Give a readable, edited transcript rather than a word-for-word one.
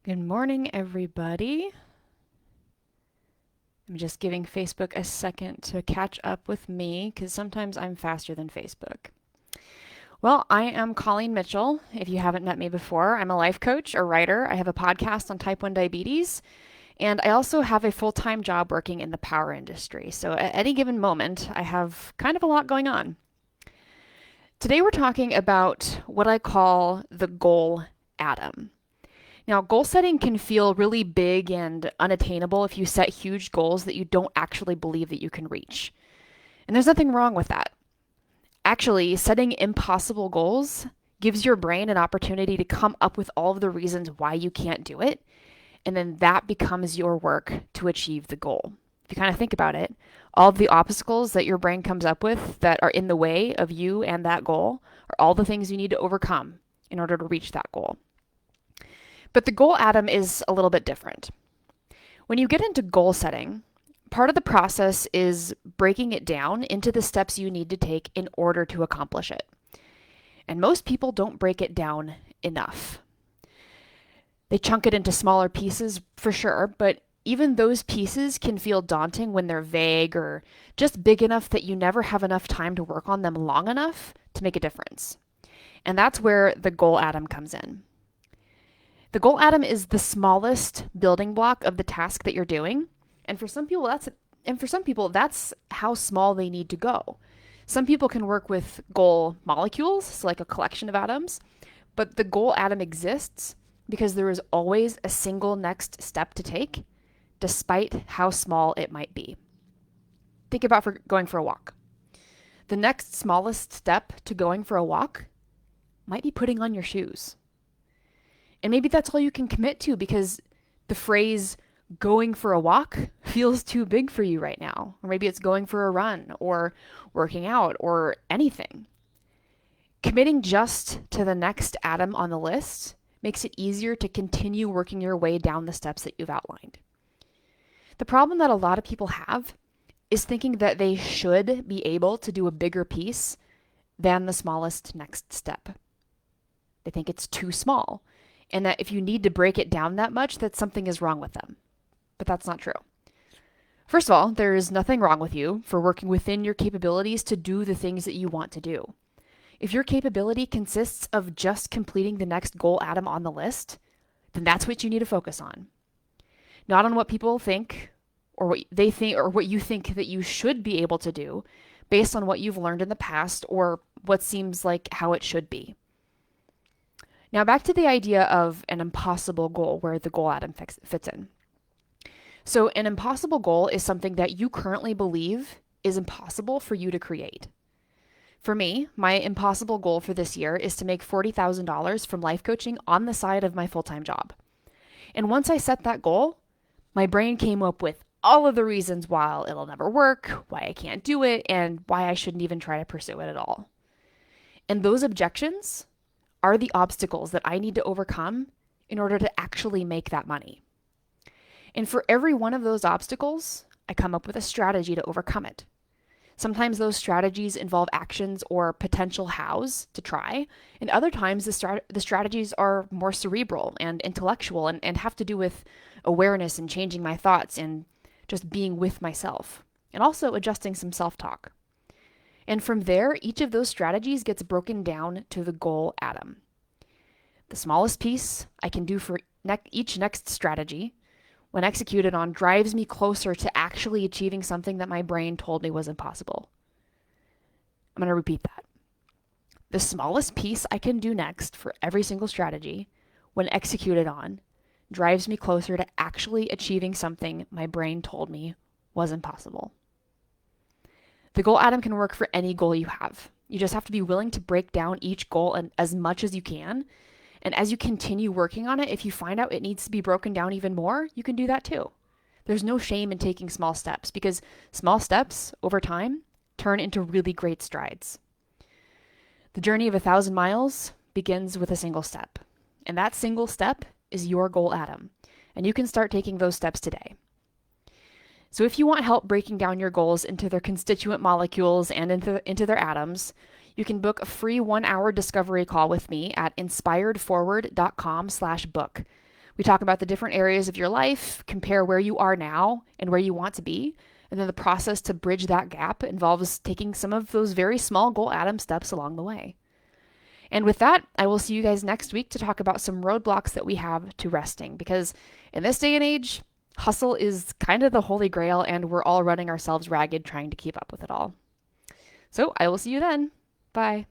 Good morning, everybody. I'm just giving Facebook a second to catch up with me because sometimes I'm faster than Facebook. Well, I am Colleen Mitchell. If you haven't met me before, I'm a life coach, a writer. I have a podcast on type 1 diabetes, and I also have a full time job working in the power industry. So at any given moment, I have kind of a lot going on. Today, we're talking about what I call the goal atom. Now, goal setting can feel really big and unattainable if you set huge goals that you don't actually believe that you can reach. And there's nothing wrong with that. Actually, setting impossible goals gives your brain an opportunity to come up with all of the reasons why you can't do it, and then that becomes your work to achieve the goal. If you kind of think about it, all of the obstacles that your brain comes up with that are in the way of you and that goal are all the things you need to overcome in order to reach that goal. But the goal atom is a little bit different. When you get into goal setting, part of the process is breaking it down into the steps you need to take in order to accomplish it. And most people don't break it down enough. They chunk it into smaller pieces for sure, but even those pieces can feel daunting when they're vague or just big enough that you never have enough time to work on them long enough to make a difference. And that's where the goal atom comes in. The goal atom is the smallest building block of the task that you're doing, and for some people that's how small they need to go. Some people can work with goal molecules, so like a collection of atoms, but the goal atom exists because there is always a single next step to take, despite how small it might be. Think about going for a walk. The next smallest step to going for a walk might be putting on your shoes. And maybe that's all you can commit to because the phrase going for a walk feels too big for you right now. Or maybe it's going for a run or working out or anything. Committing just to the next atom on the list makes it easier to continue working your way down the steps that you've outlined. The problem that a lot of people have is thinking that they should be able to do a bigger piece than the smallest next step. They think it's too small, and that if you need to break it down that much, that something is wrong with them. But that's not true. First of all, there is nothing wrong with you for working within your capabilities to do the things that you want to do. If your capability consists of just completing the next goal atom on the list, then that's what you need to focus on. Not on what people think or what they think or what you think that you should be able to do based on what you've learned in the past or what seems like how it should be. Now back to the idea of an impossible goal where the goal atom fits in. So an impossible goal is something that you currently believe is impossible for you to create. For me, my impossible goal for this year is to make $40,000 from life coaching on the side of my full-time job. And once I set that goal, my brain came up with all of the reasons why it'll never work, why I can't do it, and why I shouldn't even try to pursue it at all. And those objections are the obstacles that I need to overcome in order to actually make that money. And for every one of those obstacles, I come up with a strategy to overcome it. Sometimes those strategies involve actions or potential hows to try, and other times the strategies are more cerebral and intellectual and have to do with awareness and changing my thoughts and just being with myself, and also adjusting some self-talk. And from there, each of those strategies gets broken down to the goal atom. The smallest piece I can do for each next strategy, when executed on, drives me closer to actually achieving something that my brain told me was impossible. I'm going to repeat that. The smallest piece I can do next for every single strategy, when executed on, drives me closer to actually achieving something my brain told me was impossible. The goal atom can work for any goal you have. You just have to be willing to break down each goal as much as you can. And as you continue working on it, if you find out it needs to be broken down even more, you can do that too. There's no shame in taking small steps because small steps over time turn into really great strides. The journey of 1,000 miles begins with a single step. And that single step is your goal atom. And you can start taking those steps today. So if you want help breaking down your goals into their constituent molecules and into their atoms, you can book a free 1-hour discovery call with me at inspiredforward.com/book. We talk about the different areas of your life, compare where you are now and where you want to be. And then the process to bridge that gap involves taking some of those very small goal atom steps along the way. And with that, I will see you guys next week to talk about some roadblocks that we have to resting. Because in this day and age, hustle is kind of the holy grail, and we're all running ourselves ragged trying to keep up with it all. So I will see you then. Bye.